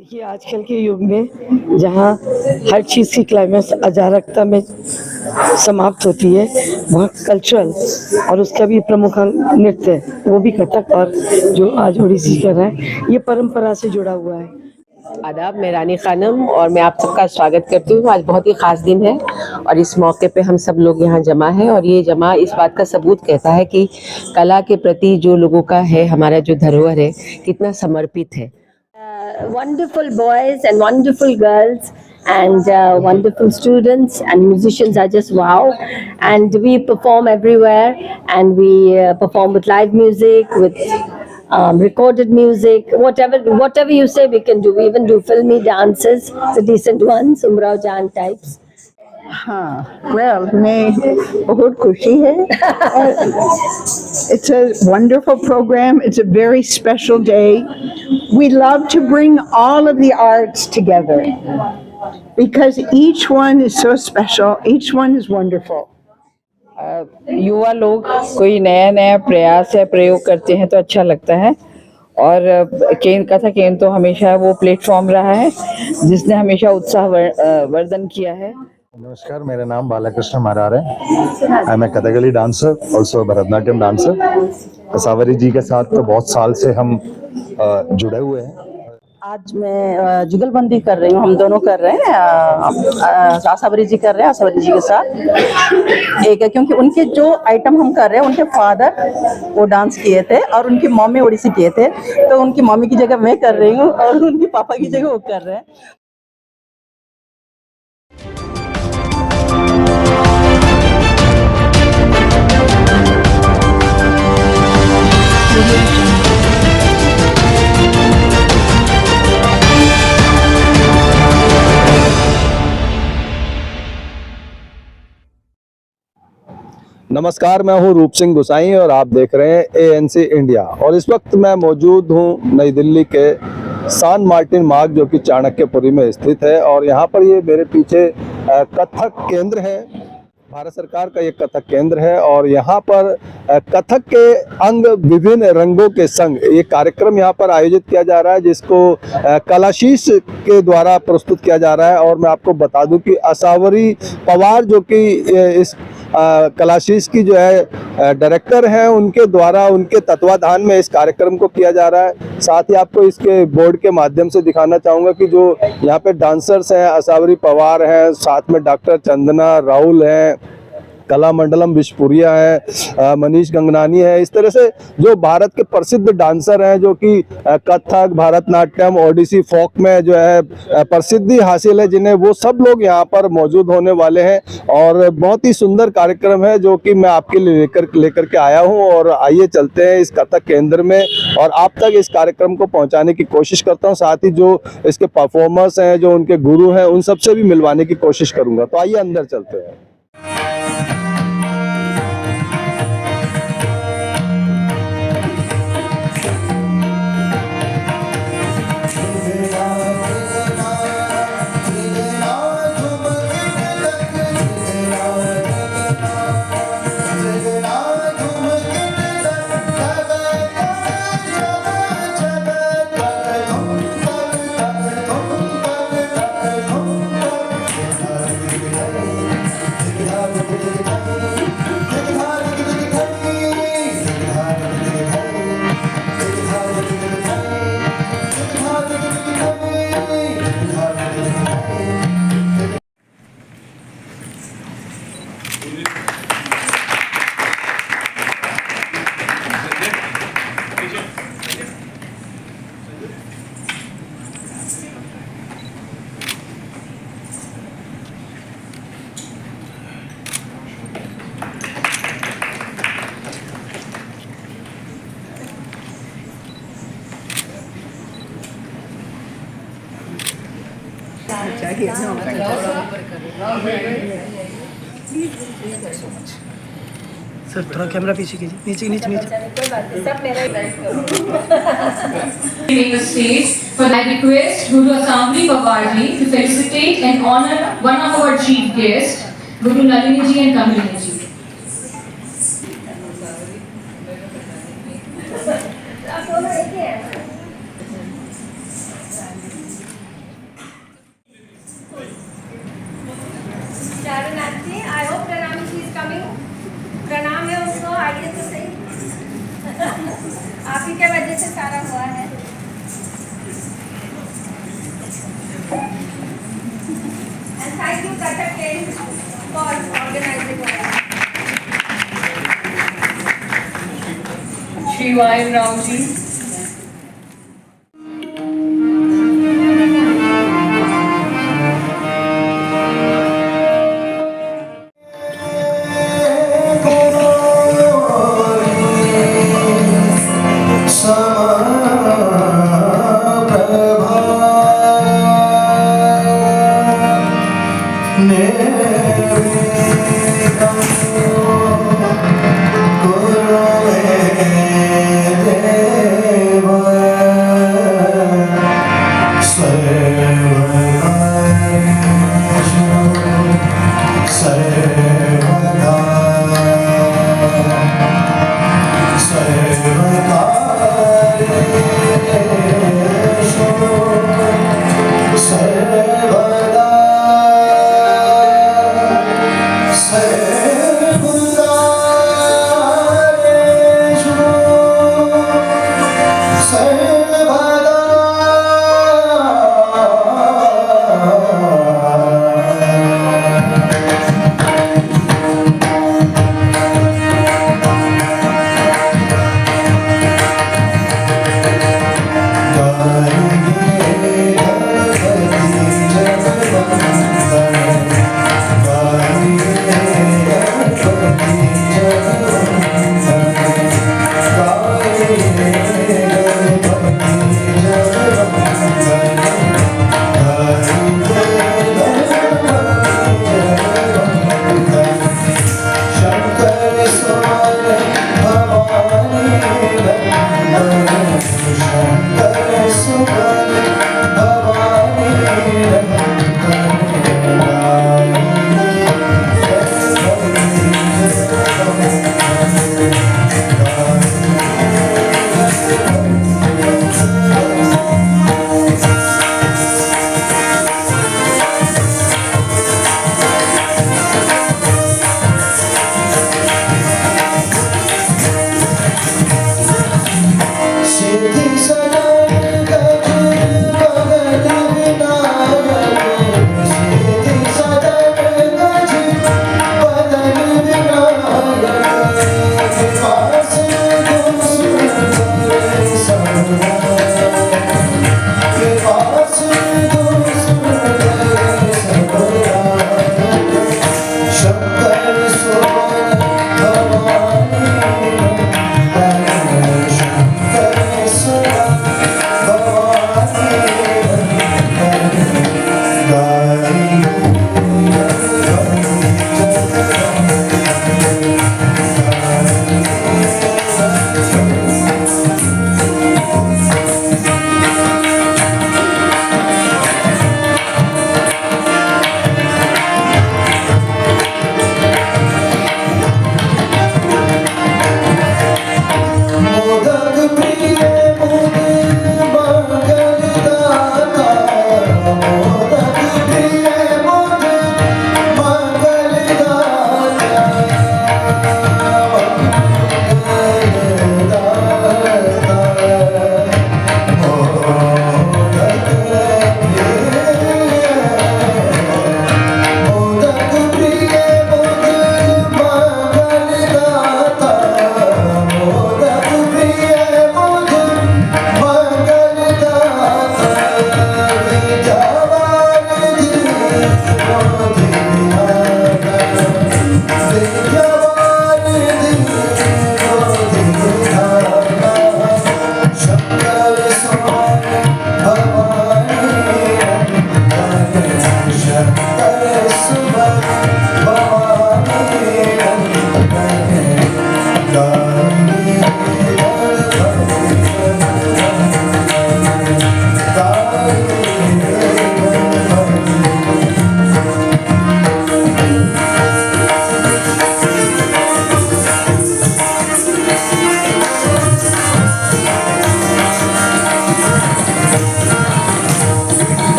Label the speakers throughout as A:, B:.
A: देखिए आजकल के युग में जहाँ हर चीज़ की क्लाइमेक्स अराजकता में समाप्त होती है, वहाँ कल्चरल और उसका भी प्रमुख अंग नृत्य है, वो भी कथक। और जो आज ओडिसी कर रहा है, ये परंपरा से जुड़ा हुआ है।
B: आदाब, मैं रानी खानम और मैं आप सबका स्वागत करती हूँ। आज बहुत ही ख़ास दिन है और इस मौके पे हम सब लोग यहाँ जमा हैं और ये जमा इस बात का सबूत कहता है कि कला के प्रति जो लोगों का है, हमारा जो धरोहर है, कितना समर्पित है।
C: Wonderful boys and wonderful girls and wonderful students and musicians are just wow. And we perform everywhere and we perform with live music, with recorded music, whatever you say we can do. We even do filmy dances, the decent ones, Umrao Jan types.
D: हाँ, well, हमें बहुत खुशी है. It's a wonderful program. It's a very special day. We love to bring all of the arts together because each one is so special. Each one is wonderful.
E: युवा लोग कोई नया नया प्रयास या प्रयोग करते हैं तो अच्छा लगता है और कथक केन तो हमेशा वो प्लेटफॉर्म रहा है जिसने हमेशा उत्साह वर्धन किया है.
F: नमस्कार, मेरा नाम बालाकृष्ण मरार है. I am a Kathakali dancer, also Bharatanatyam dancer. Asavari ji के साथ तो बहुत साल से हम जुड़े हुए हैं.
G: आज मैं जुगलबंदी कर रही हूँ, हम दोनों कर रहे हैं. आसावरी जी कर रहे हैं, आसावरी जी के साथ एक है क्योंकि उनके जो आइटम हम कर रहे हैं, उनके फादर वो डांस किए थे और उनकी मम्मी ओडिसी किए थे, तो उनकी मम्मी की जगह मैं कर रही हूँ और उनकी पापा की जगह वो कर रहे हैं.
F: नमस्कार, मैं हूं रूप सिंह गुसाई और आप देख रहे हैं ANC इंडिया. और इस वक्त मैं मौजूद हूं नई दिल्ली के सान मार्टिन मार्ग जो कि चाणक्यपुरी में स्थित है. और यहां पर ये मेरे पीछे कथक केंद्र है, भारत सरकार का ये कथक केंद्र है. और यहाँ पर कथक के अंग विभिन्न रंगों के संग ये कार्यक्रम यहाँ पर आयोजित किया जा रहा है जिसको कलाशीष के द्वारा प्रस्तुत किया जा रहा है. और मैं आपको बता दूं कि असावरी पवार जो कि इस कलाशीष की जो है डायरेक्टर हैं, उनके द्वारा उनके तत्वाधान में इस कार्यक्रम को किया जा रहा है. साथ ही आपको इसके बोर्ड के माध्यम से दिखाना चाहूँगा कि जो यहाँ पे डांसर्स हैं, असावरी पवार हैं, साथ में डॉक्टर चंदना राहुल हैं, कला मंडलम विशपुरिया है, मनीष गंगनानी है. इस तरह से जो भारत के प्रसिद्ध डांसर हैं जो कि कथक, भारतनाट्यम, ओडिसी, फोक में जो है प्रसिद्धि हासिल है जिन्हें, वो सब लोग यहाँ पर मौजूद होने वाले हैं. और बहुत ही सुंदर कार्यक्रम है जो कि मैं आपके लिए लेकर के आया हूँ. और आइए चलते हैं इस कथक केंद्र में और आप तक इस कार्यक्रम को पहुँचाने की कोशिश करता हूँ. साथ ही जो इसके परफॉर्मर्स हैं, जो उनके गुरु हैं, उन सबसे भी मिलवाने की कोशिश करूँगा. तो आइए अंदर चलते हैं.
A: सर थोड़ा कैमरा पीछे कीजिए, नीचे नीचे नीचे.
H: The stage, but I request Guru Asamri Babaji to felicitate and honor one of our chief guests, Guru Nalini ji and Kamini ji.
I: सारा हुआ है। And thank you Kathak King for organizing it.
H: Shri Vayu Rao ji.
J: Guru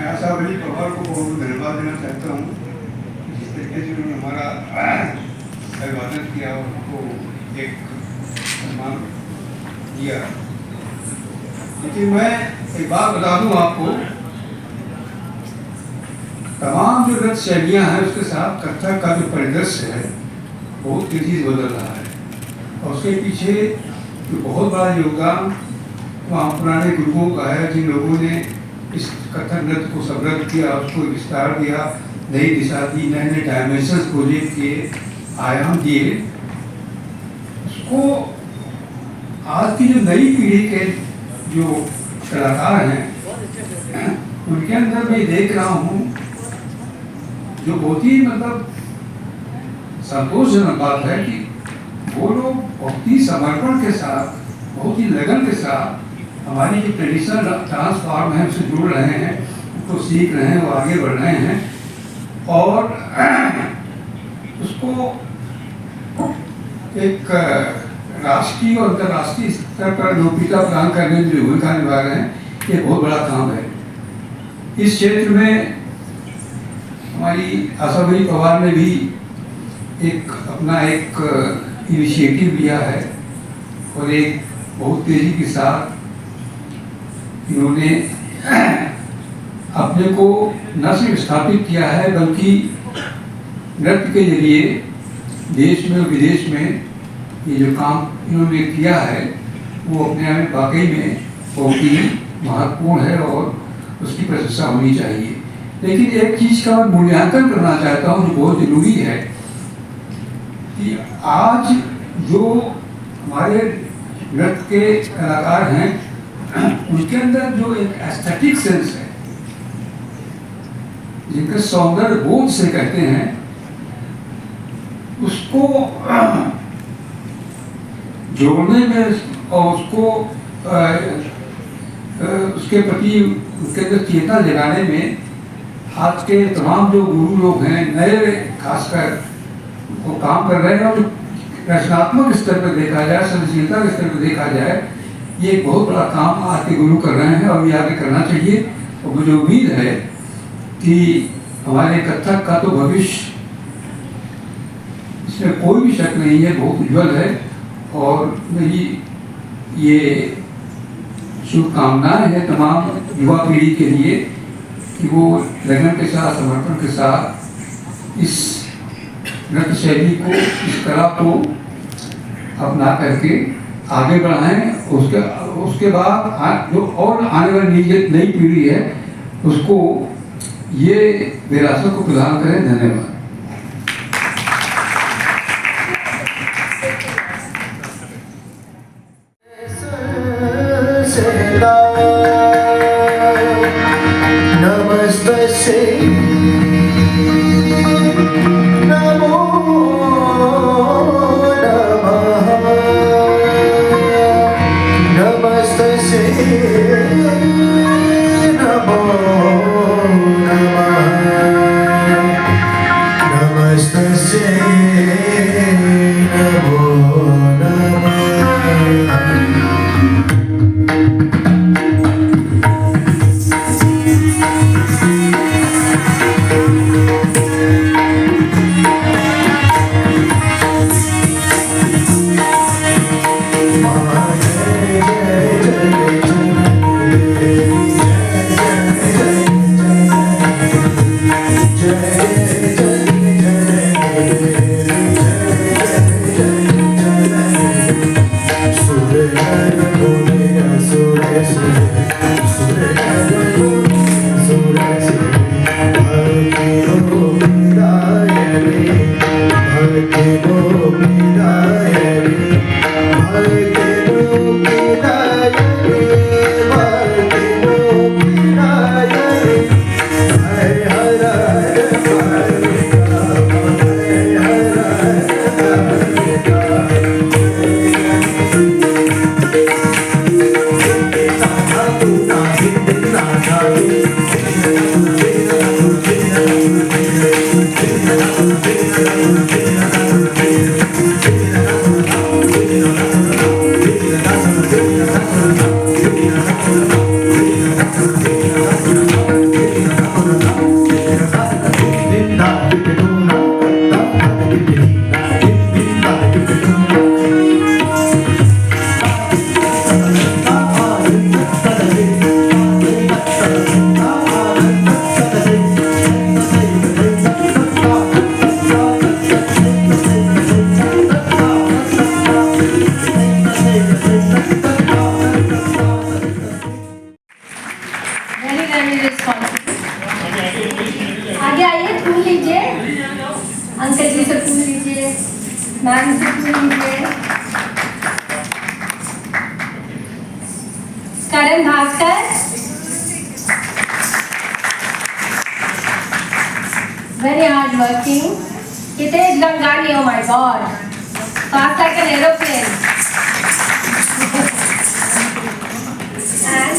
J: आशावली Pawar को बहुत धन्यवाद देना चाहता हूँ जिस तरीके से उन्होंने हमारा अभिवादन किया और उनको एक सम्मान दिया। लेकिन मैं एक बात बता दूं आपको, तमाम जो नृत्य शैलियाँ हैं उसके साथ कथक का जो परिदृश्य है बहुत तेजी से बदल रहा है, और उसके पीछे जो बहुत बड़ा योगदान वहाँ पुराने गुरुओं का है, जिन लोगों ने इस कथक नृत्य को समृद्ध किया, उसको विस्तार दिया, नई दिशा दी, नए नए डायमेंशंस प्रोजेक्ट किए, आयाम दिए। उसको आज की जो नई पीढ़ी के जो कलाकार हैं उनके अंदर मैं देख रहा हूँ जो बहुत ही मतलब संतोषजनक बात है कि वो लोग बहुत ही समर्पण के साथ, बहुत ही लगन के साथ हमारी जो ट्रेडिशनल डांस फॉर्म है उससे जुड़ रहे हैं, उसको सीख रहे हैं, वो आगे बढ़ रहे हैं और उसको एक राष्ट्रीय और अंतर्राष्ट्रीय स्तर पर लोकप्रियता प्रदान करने में जो भूमिका निभा रहे हैं, ये बहुत बड़ा काम है। इस क्षेत्र में हमारी आशाबेरी पवार ने भी एक अपना एक इनिशिएटिव लिया है और एक बहुत तेजी के साथ इन्होंने अपने को न सिर्फ स्थापित किया है बल्कि नृत्य के जरिए देश में और विदेश में ये जो काम इन्होंने किया है वो अपने आप में वाकई में बहुत ही महत्वपूर्ण है और उसकी प्रशंसा होनी चाहिए। लेकिन एक चीज़ का मैं मूल्यांकन करना चाहता हूँ जो बहुत जरूरी है कि आज जो हमारे नृत्य के कलाकार हैं उनके अंदर जो एक एस्थेटिक सेंस है, जिनके सौंदर्य बोध से कहते हैं, उसको जोड़ने में और उसको उसके प्रति उसके अंदर चेतना जगाने में आज के तमाम जो गुरु लोग हैं, नए खासकर वो काम कर रहे हैं और रचनात्मक स्तर पर देखा जाए, सृजनशीलता के स्तर पर देखा जाए, ये एक बहुत बड़ा काम आज के गुरु कर रहे हैं और ये आगे करना चाहिए। और मुझे उम्मीद है कि हमारे कथक का तो भविष्य, इसमें कोई भी शक नहीं है, बहुत उज्जवल है और मेरी ये शुभकामनाएं हैं तमाम युवा पीढ़ी के लिए कि वो लगन के साथ, समर्पण के साथ इस नृत्य शैली को, इस कला को अपना करके आगे बढ़ाएं। उसके बाद जो और आने वाली नई पीढ़ी है उसको ये विरासत को प्रदान करें। धन्यवाद।
C: Bhaskar, very hard working. Hitesh Gangani, oh my God, fast like an aeroplane. And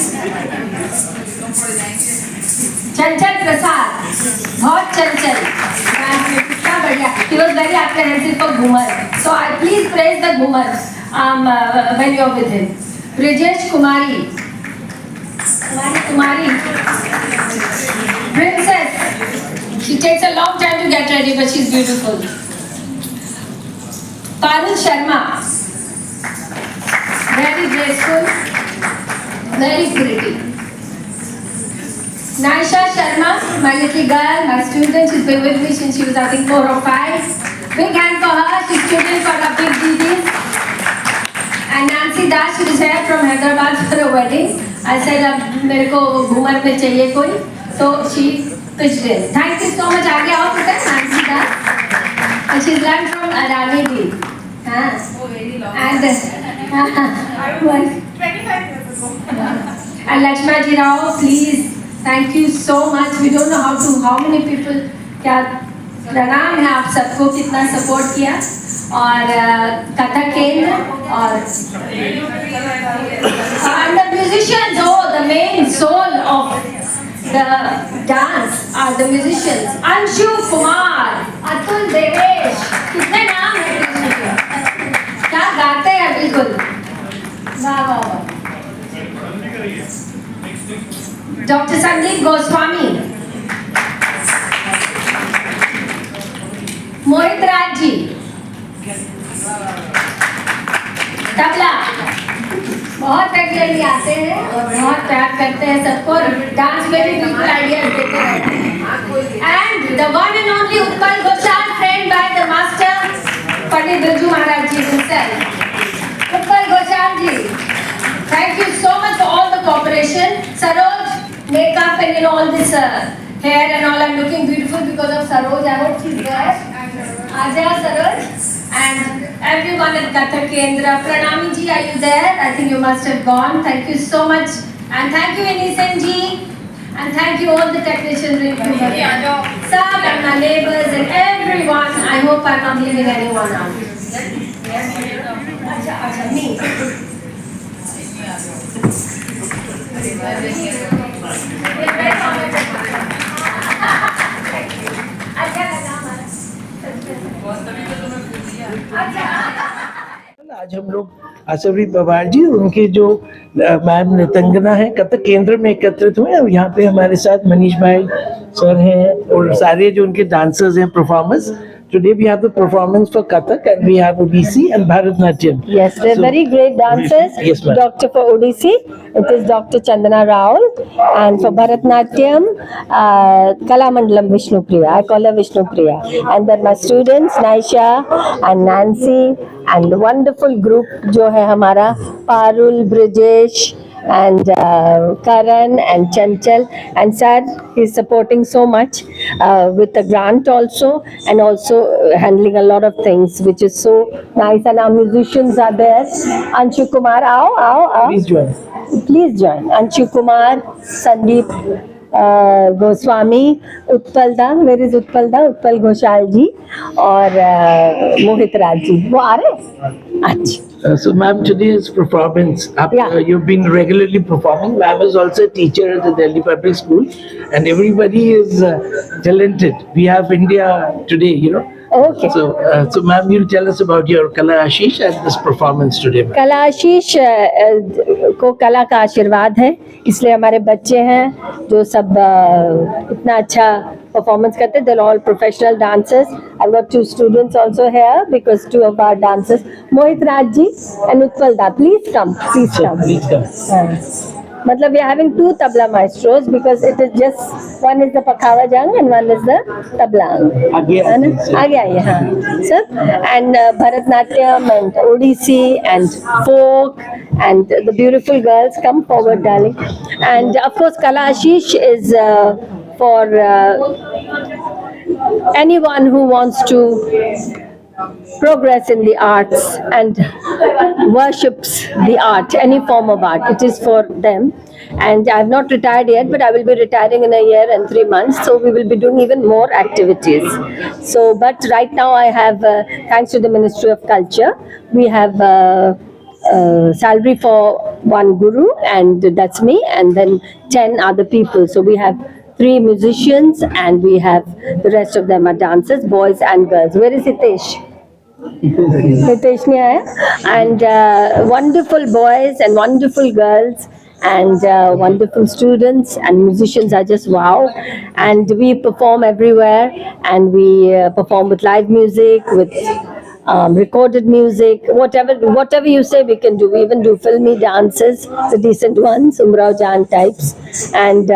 C: चंचल प्रसाद, बहुत चंचल, कितना बढ़िया. He was very apprehensive for Ghoomar, so I please praise the Ghoomar when you are with him. Brijesh Kumari, Princess, she takes a long time to get ready, but she's beautiful. Parul Sharma, very graceful, very pretty. Naisha Sharma, my little girl, my student, she's been with me since she was I think 4 or 5. Big hand for her, she's student for the big DDs. And Nancy Das, she was here from Hyderabad for a wedding. I said, अब मेरे को घूमर पे चाहिए कोई, so she pitched in. Thank you so much. आगे आओ पुत्र, Nancy Das. And she's learned from Arani Di. हाँ. And
I: 25 years ago.
C: And Lakshma Ji Rao, please, thank you so much. We don't know how many people, क्या प्रणाम है आप सबको, कितना सपोर्ट किया. और कथक केंद्र और and the musicians, oh, the main soul of the dance are the musicians. Anshu Kumar, Atul Devesh, कितने नाम हैं कृष्ण के, क्या गाते हैं बिल्कुल, वाह वाह वाह. Dr. Sandeep Goswami, मोहित राज जी, तबला, बहुत रेगुलरली आते हैं और बहुत प्यार करते हैं सबको, और डांस में भी बिल्कुल आइडियाज देते हैं. And the one and only Utpal Ghoshal, trained by the master Pandit Birju Maharaj ji himself. Utpal Ghoshal ji, thank you so much for all the cooperation. Saroj, makeup and all this hair and all, I'm looking beautiful because of Saroj. I hope she's there. Aja Saroj. And everyone at Kathak Kendra, Pranami ji, are you there? I think you must have gone. Thank you so much. And thank you Inisen ji. And thank you all the technicians, Sab and my neighbors and everyone. I hope I'm not leaving anyone out. Acha, me.
K: आज हम लोग आसवरी पवार जी और उनके जो ma'am नृतंगना है कथक केंद्र में एकत्रित हुए और यहाँ पे हमारे साथ मनीष भाई सर हैं और सारे जो उनके डांसर्स हैं performers. Today we have the performance for Kathak and we have Odissi and Bharatnatyam.
C: Yes, they're very great dancers.
K: Yes, ma'am.
C: Doctor for Odissi, it is Dr. Chandana Raul, and for Bharatnatyam, Kalamandalam Vishnupriya. I call her Vishnupriya. And then my students, Naisha and Nancy, and the wonderful group जो है हमारा Parul, Brijesh, and Karan and Chanchal, and Sir is supporting so much with the grant also, and also handling a lot of things, which is so nice. And our musicians are there. Anshu Kumar, आओ.
K: Please join.
C: Please join. Anshu Kumar, Sandeep Goswami, Utpalda, where is Utpalda? Utpal Ghoshal ji, और मोहित राज जी, वो आ रहे हैं? अच्छा.
K: So ma'am, today's performance, you've been regularly performing. Ma'am is also a teacher at the Delhi Public School and everybody is talented. We have India today, you know.
C: Okay.
K: So ma'am, you'll tell us about your Kala Ashish and this performance today.
C: कला आशीष को कला का आशीर्वाद है, इसलिए हमारे बच्चे हैं जो सब इतना अच्छा परफॉर्मेंस करते हैं. They're all professional dancers. I've got 2 students also here because 2 of our dancers, Mohit Raj ji and Utpal Da. Please come. Please come.
K: Please come.
C: मतलब we are having 2 tabla maestros because it is just one is the Pakhawa Jang and one is the tabla.
K: आगे
C: आइए हाँ sir. And Bharatnatyam and Odissi and folk and the beautiful girls, come forward darling. And of course Kala Ashish is for anyone who wants to progress in the arts and worships the art, any form of art. It is for them. And I have not retired yet, but I will be retiring in a year and 3 months. So we will be doing even more activities. So, but right now I have, thanks to the Ministry of Culture, we have salary for one guru, and that's me, and then 10 other people. So we have 3 musicians, and we have the rest of them are dancers, boys and girls. Where is Hitesh? Hitesh nahi aaya. And wonderful boys and wonderful girls and wonderful students and musicians are just wow. And we perform everywhere, and we perform with live music, with recorded music, whatever you say we can do. We even do filmy dances, the decent ones, Umrao Jan types, and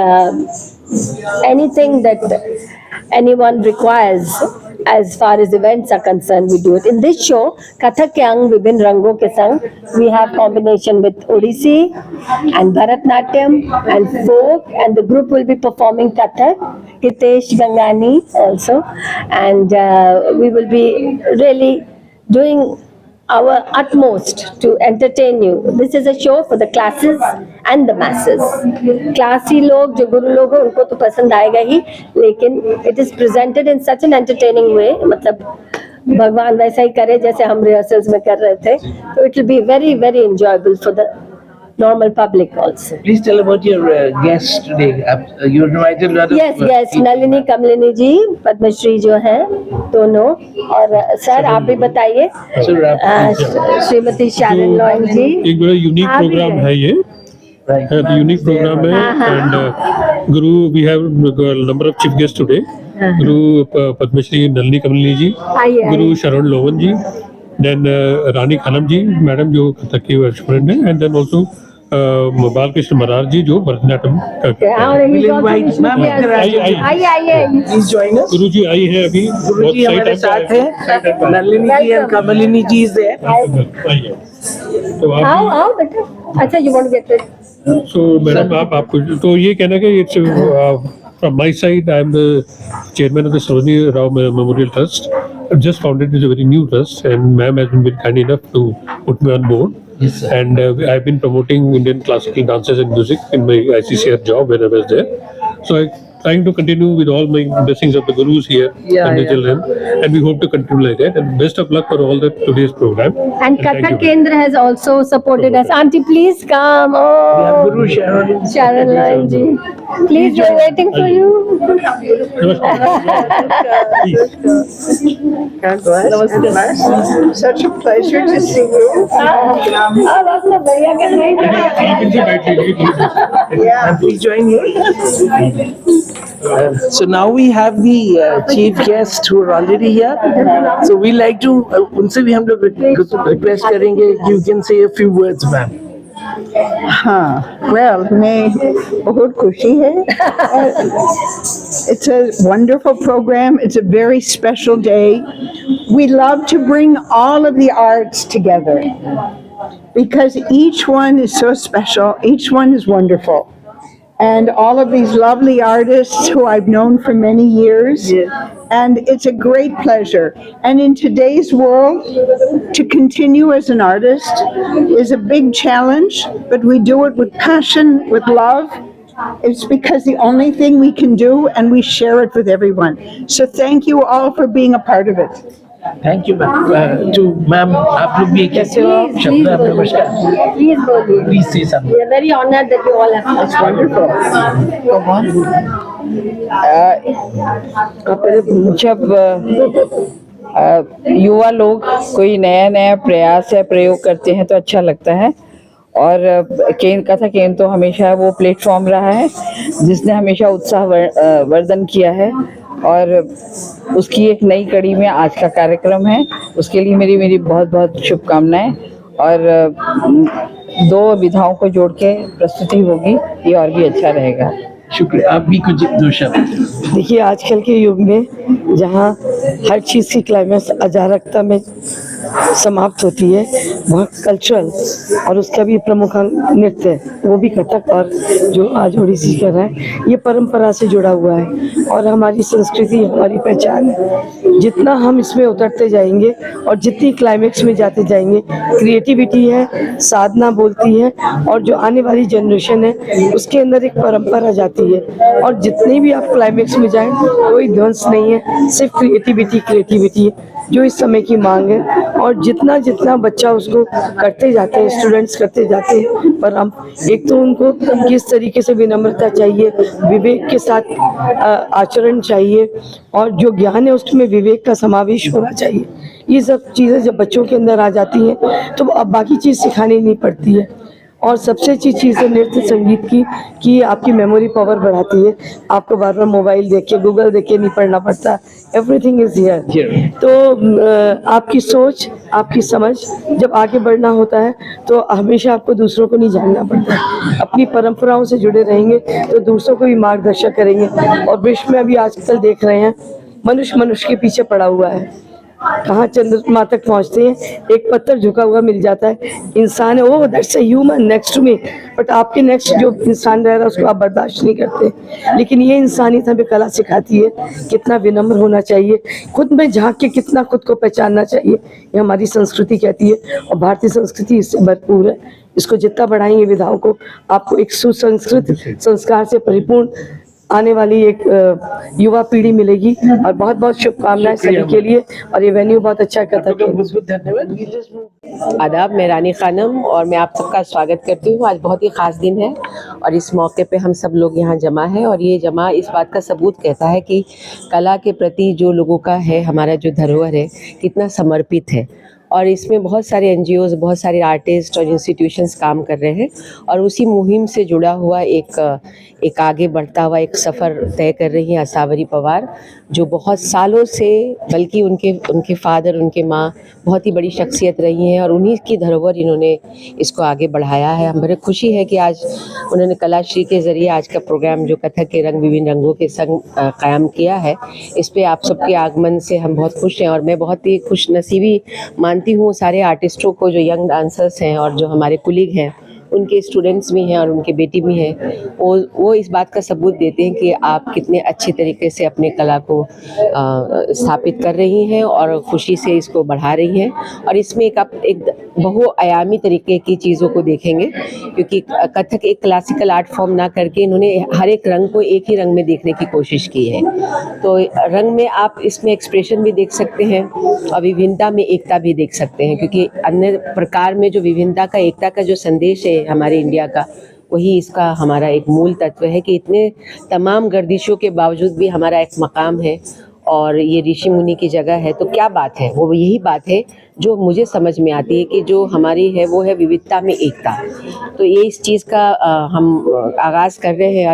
C: anything that anyone requires as far as events are concerned, we do it. In this show, Kathak ke ang Vibhin Rango ke sang, we have combination with Odissi and Bharatnatyam and folk, and the group will be performing Kathak, Hitesh Gangani also, and we will be really doing our utmost to entertain you. This is a show for the classes and the masses. Classy log, जो गुरु लोग हैं, उनको तो पसंद आएगा ही, लेकिन it is presented in such an entertaining way, मतलब भगवान वैसा ही करे जैसे हम rehearsals में कर रहे थे, so it will be very, very enjoyable for the normal public also.
K: Please tell about your guests today. You invited a lot of
C: Yes, Nalini Kamalini जी, पद्मश्री जो हैं दोनों, और सर आप भी बताइए, श्रीमती शारन लॉयन जी।
L: एक बड़ा यूनिक प्रोग्राम है ये, यूनिक प्रोग्राम है, and guru we have number of chief guest today, guru Padmashri Nalini Kamalini ji, guru Sharan Lovan ji, then Rani Khanam ji madam जो कथक की स्टूडेंट है, and then also Balakrishna Marar ji जो भरतनाट्यम गुरु जी आई है अभी,
K: गुरु जी हमारे साथ हैं, नलिनी जी और कमलिनी जी is there.
L: तो
C: आओ बेटा, अच्छा you want to get it?
L: So madam आपको तो ये कहना कि it's from my side, I am the chairman of the Sarojini Rao Memorial Trust. I've just founded it, a very new trust, and ma'am has been very kind enough to put me on board.
K: Yes, sir.
L: And I've been promoting Indian classical dances and music in my ICCR job when I was there. So I'm trying to continue with all my blessings of the gurus here and the children, and we hope to continue like that. And best of luck for all the today's program.
C: And Kathak Kendra has also supported us. Auntie, please come. Oh,
K: Guru
C: Sharon Lyon ji. Please, we're waiting for you.
D: Such a pleasure to see you.
K: And please join here. So now we have the chief guests who are already here. So we like to उनसे भी हम लोग request करेंगे you can say a few words, ma'am.
D: हाँ, well, मैं बहुत खुशी है. It's a wonderful program. It's a very special day. We love to bring all of the arts together because each one is so special. Each one is wonderful. And all of these lovely artists who I've known for many years. And it's a great pleasure. And in today's world, to continue as an artist is a big challenge, but we do it with passion, with love. It's because the only thing we can do, and we share it with everyone. So thank you all for being a part of it.
K: Thank you, ma'am. To ma'am, आप लोग भी एक शब्द नमस्कार.
C: Please go.
K: Please say something.
C: We are very honored that you all have come.
D: It's wonderful.
K: Come on.
E: जब युवा लोग कोई नया नया प्रयास या प्रयोग करते हैं तो अच्छा लगता है, और कथा केंद्र तो हमेशा वो प्लेटफॉर्म रहा है जिसने हमेशा उत्साह वर्धन किया है, और उसकी एक नई कड़ी में आज का कार्यक्रम है. उसके लिए मेरी बहुत बहुत शुभकामनाएं, और 2 विधाओं को जोड़ के प्रस्तुति होगी, ये और भी अच्छा रहेगा.
K: शुक्रिया. आप भी कुछ 2 शब्द.
A: देखिए, आजकल के युग में जहाँ हर चीज़ की क्लाइमेक्स अराजकता में समाप्त होती है वहाँ कल्चरल और उसका भी प्रमुख अंग नृत्य है, वो भी कथक, और जो आज ओडिसी कर रहा है ये परंपरा से जुड़ा हुआ है और हमारी संस्कृति, हमारी पहचान है। जितना हम इसमें उतरते जाएंगे और जितनी क्लाइमेक्स में जाते जाएंगे, क्रिएटिविटी है, साधना बोलती है, और जो आने वाली जनरेशन है उसके अंदर एक परंपरा जाती है, और जितने भी आप क्लाइमेक्स में जाएं कोई ध्वंस नहीं है, सिर्फ क्रिएटिविटी जो इस समय की मांग है। और जितना जितना बच्चा उसको करते जाते हैं, स्टूडेंट्स करते जाते हैं, पर हम एक तो उनको किस तरीके से विनम्रता चाहिए, विवेक के साथ आचरण चाहिए, और जो ज्ञान है उसमें विवेक का समावेश होना चाहिए। ये सब चीज़ें जब बच्चों के अंदर आ जाती हैं तो अब बाकी चीज़ सिखानी नहीं पड़ती है। और सबसे अच्छी चीज़ है नृत्य संगीत की कि आपकी मेमोरी पावर बढ़ाती है, आपको बार बार मोबाइल देख के, गूगल देख के नहीं पढ़ना पड़ता, एवरीथिंग इज हियर। तो आपकी सोच, आपकी समझ, जब आगे बढ़ना होता है तो हमेशा आपको दूसरों को नहीं जानना पड़ता है, अपनी परंपराओं से जुड़े रहेंगे तो दूसरों को भी मार्गदर्शन करेंगे। और विश्व में अभी आजकल देख रहे हैं मनुष्य के पीछे पड़ा हुआ है, कहाँ चंद्रमा तक पहुँचते हैं, एक पत्थर झुका हुआ मिल जाता है, इंसान है, oh that's a human next to me, but आपके नेक्स्ट जो इंसान रह रहा है उसको आप बर्दाश्त नहीं करते। लेकिन ये इंसानियत हमें कला सिखाती है, कितना विनम्र होना चाहिए, खुद में झांक के कितना खुद को पहचानना चाहिए, ये हमारी संस्कृति कहती है। और भारतीय संस्कृति इससे भरपूर है, इसको जितना बढ़ाएंगे विधाओं को, आपको एक सुसंस्कृत संस्कार से परिपूर्ण आने वाली एक युवा पीढ़ी मिलेगी। और बहुत बहुत शुभकामनाएं सभी के लिए, और ये वेन्यू बहुत अच्छा कथक है।
B: आदाब, मैं रानी खानम और मैं आप सबका स्वागत करती हूँ। आज बहुत ही ख़ास दिन है और इस मौके पे हम सब लोग यहाँ जमा हैं, और ये जमा इस बात का सबूत कहता है कि कला के प्रति जो लोगों का है, हमारा जो धरोहर है, कितना समर्पित है। और इसमें बहुत सारे एनजीओज़, बहुत सारे आर्टिस्ट और इंस्टीट्यूशंस काम कर रहे हैं, और उसी मुहिम से जुड़ा हुआ एक आगे बढ़ता हुआ एक सफ़र तय कर रही हैं आसावरी पवार, जो बहुत सालों से, बल्कि उनके फादर, उनके माँ बहुत ही बड़ी शख्सियत रही हैं, और उन्हीं की धरोहर इन्होंने इसको आगे बढ़ाया है। हम बड़े खुशी है कि आज उन्होंने कलाश्री के ज़रिए आज का प्रोग्राम जो कथक के रंग विभिन्न रंगों के संग कायम किया है, इस पर आप सबके आगमन से हम बहुत खुश हैं। और मैं बहुत ही खुश नसीबी मानती हूँ सारे आर्टिस्टों को, जो यंग डांसर्स हैं और जो हमारे कुलीग हैं, उनके स्टूडेंट्स भी हैं और उनके बेटी भी हैं, वो इस बात का सबूत देते हैं कि आप कितने अच्छे तरीके से अपने कला को स्थापित कर रही हैं और खुशी से इसको बढ़ा रही हैं। और इसमें एक बहुआयामी तरीके की चीज़ों को देखेंगे, क्योंकि कथक एक क्लासिकल आर्ट फॉर्म ना करके इन्होंने हर एक रंग को एक ही रंग में देखने की कोशिश की है। तो रंग में आप इसमें एक्सप्रेशन भी देख सकते हैं और विभिन्नता में एकता भी देख सकते हैं, क्योंकि अन्य प्रकार में जो विभिन्नता का, एकता का जो संदेश है हमारे इंडिया का, वही इसका हमारा एक मूल तत्व है कि इतने तमाम गर्दिशों के बावजूद भी हमारा एक मकाम है और ये ऋषि मुनि की जगह है। तो क्या बात है, वो यही बात है जो मुझे समझ में आती है कि जो हमारी है वो है विविधता में एकता। तो ये इस चीज़ का हम आगाज़ कर रहे हैं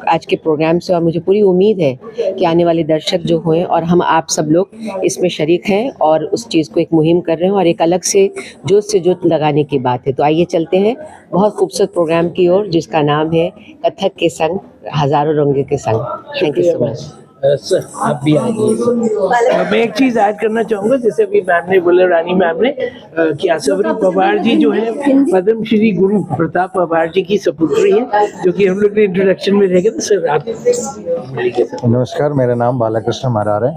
B: आज के प्रोग्राम से, और मुझे पूरी उम्मीद है कि आने वाले दर्शक जो हुए और हम आप सब लोग इसमें शरीक हैं और उस चीज़ को एक मुहिम कर रहे हैं और एक अलग से जोत लगाने की बात है। तो आइए चलते हैं बहुत खूबसूरत प्रोग्राम की ओर, जिसका नाम है कथक के संग हज़ारों रंगों के संग। Thank you so much
K: sir, आप भी आइए। मैं एक चीज ऐड करना चाहूंगा, जैसे अभी मैम ने बोला, रानी मैम ने, कि आसावरी पवार जी जो है पद्म श्री गुरु प्रताप पवार जी की सपुत्री है, जो कि हम लोग ने इंट्रोडक्शन में रहेगा। तो सर आप।
M: नमस्कार, मेरा नाम बालाकृष्ण मरार है।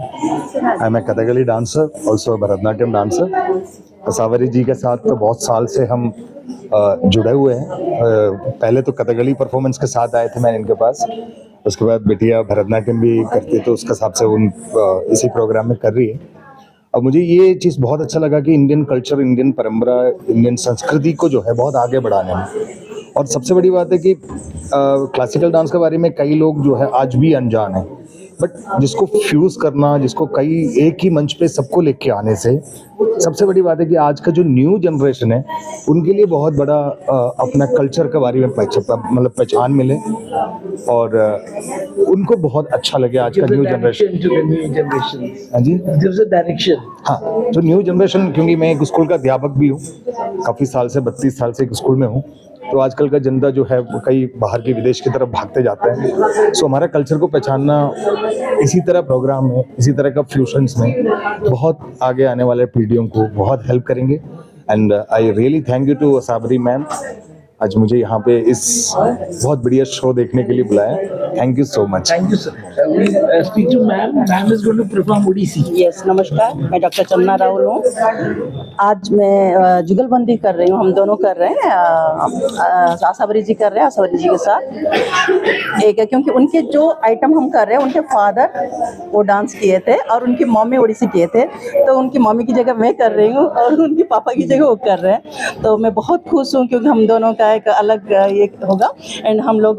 M: I am a Kathakali dancer, also Bharatanatyam dancer. Asavari ji के साथ तो बहुत साल से हम जुड़े हुए हैं। पहले तो कथकली परफॉर्मेंस के साथ आए थे मैं इनके पास, उसके बाद बिटिया भरतनाट्यम भी करती, तो उसके हिसाब से उन इसी प्रोग्राम में कर रही है। अब मुझे ये चीज़ बहुत अच्छा लगा कि इंडियन कल्चर, इंडियन परंपरा, इंडियन संस्कृति को जो है बहुत आगे बढ़ाने में। और सबसे बड़ी बात है कि क्लासिकल डांस के बारे में कई लोग जो है आज भी अनजान हैं, बट जिसको फ्यूज करना, जिसको कई एक ही मंच पे सबको लेके आने से, सबसे बड़ी बात है कि आज का जो न्यू जनरेशन है उनके लिए बहुत बड़ा अपना कल्चर के बारे में पहचान मिले और उनको बहुत अच्छा लगे। आज का न्यू जनरेशन, हाँ जी, डायरेक्शन, हाँ, जो न्यू जनरेशन, क्योंकि मैं एक स्कूल का अध्यापक भी हूँ, काफ़ी साल से 32 साल से एक स्कूल में हूँ, तो आजकल का जनता जो है वो कई बाहर के विदेश की तरफ भागते जाते हैं। सो हमारा कल्चर को पहचानना इसी तरह प्रोग्राम में, इसी तरह का फ्यूशंस में बहुत आगे आने वाले पीढ़ियों को बहुत हेल्प करेंगे। And I really thank you to Asavari ma'am, आज मुझे यहाँ पे इस बहुत बढ़िया शो देखने के लिए बुलाया। Thank you so much.
K: Thank you sir. Speak to ma'am. Ma'am is going to perform Odissi.
G: Yes, नमस्कार, मैं डॉक्टर चंदना राहुल हूँ। आज मैं जुगलबंदी कर रही हूँ, हम दोनों कर रहे हैं, आसावरी जी कर रहे हैं, आसावरी जी के साथ एक है, क्योंकि उनके जो आइटम हम कर रहे हैं, उनके फादर वो डांस किए थे और उनकी मम्मी ओडिसी किए थे, तो उनकी मम्मी की जगह मैं कर रही हूँ और उनके पापा की जगह वो कर रहे हैं। तो मैं बहुत खुश हूँ क्योंकि हम दोनों का एक अलग ये होगा। एंड हम लोग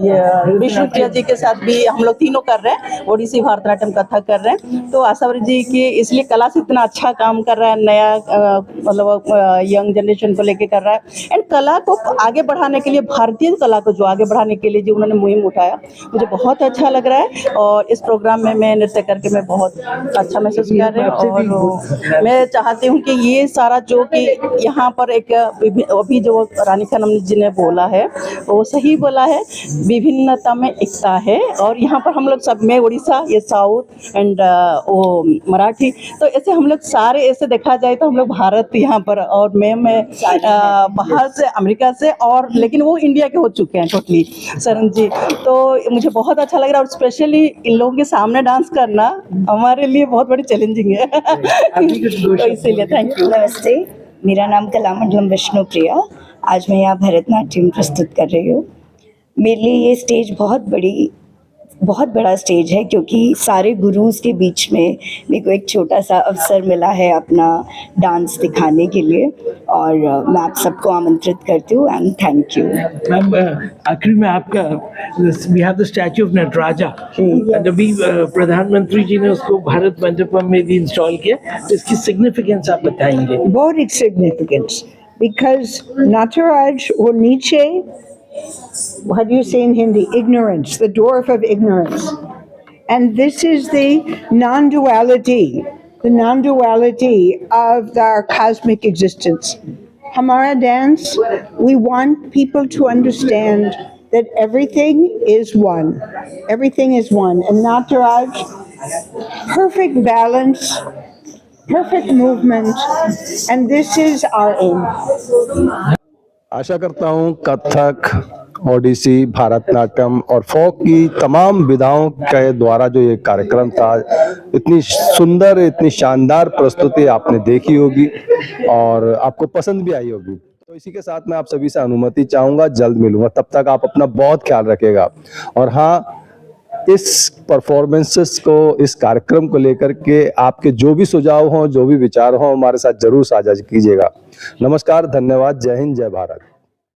G: ये विष्णु प्रिया जी के साथ भी हम लोग तीनों कर रहे हैं, ओडिसी, भारतनाट्यम, कथक कर रहे हैं। तो आसावरी जी की इसलिए कला से इतना अच्छा काम कर रहा है, नया मतलब यंग जनरेशन को लेके कर रहा है। एंड कला को आगे बढ़ाने के लिए, भारतीय कला को जो आगे बढ़ाने के लिए जो उन्होंने मुहिम उठाया, मुझे बहुत अच्छा लग रहा है। और इस प्रोग्राम में मैं नृत्य करके मैं बहुत अच्छा महसूस कर रही हूँ। और मैं चाहती हूँ कि ये सारा जो कि यहाँ पर एक अभी जो रानी खानम जी ने बोला है वो सही बोला है, विभिन्नता में एकता है। और यहाँ पर हम लोग सब में उड़ीसा, ये साउथ एंड वो मराठी, तो ऐसे हम लोग सारे ऐसे देखा जाए तो हम लोग भारत यहाँ पर, और मैं बाहर से, अमेरिका से, और लेकिन वो इंडिया के हो चुके हैं टोटली शरण जी। तो मुझे बहुत अच्छा लग रहा है और स्पेशली इन लोगों के सामने डांस करना हमारे लिए बहुत बड़ी चैलेंजिंग है। तो इसीलिए थैंक यू।
N: नमस्ते, मेरा नाम कलामंडलम विष्णु प्रिया। आज मैं यहाँ भरतनाट्यम प्रस्तुत कर रही हूँ। मेरे लिए ये स्टेज बहुत बड़ा स्टेज है, क्योंकि सारे गुरुओं के बीच में मेरे को एक छोटा सा अवसर मिला है अपना डांस दिखाने के लिए, और मैं आप सबको आमंत्रित करती हूँ। And thank you
K: ma'am. आखिर में आपका, we have the statue of Nataraja, अभी प्रधानमंत्री जी ने उसको भारत मंडपम में भी इंस्टॉल किया, तो इसकी सिग्निफिकेंस आप बताएंगे?
D: बहुत significance, because Nataraj or Nietzsche, what do you say in Hindi? Ignorance, the dwarf of ignorance. And this is the non-duality of our cosmic existence. Hamara dance, we want people to understand that everything is one. Everything is one. And Nataraj, perfect balance, perfect movement, and this is our aim.
F: आशा करता हूँ कथक, ओडिसी, भारतनाट्यम और फोक की तमाम विधाओं के द्वारा जो ये कार्यक्रम था, इतनी सुंदर, इतनी शानदार प्रस्तुति आपने देखी होगी और आपको पसंद भी आई होगी। तो इसी के साथ मैं आप सभी से अनुमति चाहूँगा, जल्द मिलूंगा, तब तक आप अपना बहुत ख्याल रखिएगा। और हाँ, इस परफॉर्मेंसेस को, इस कार्यक्रम को लेकर के आपके जो भी सुझाव हों, जो भी विचार हों, हमारे साथ जरूर साझा कीजिएगा। नमस्कार, धन्यवाद, जय हिंद, जय भारत।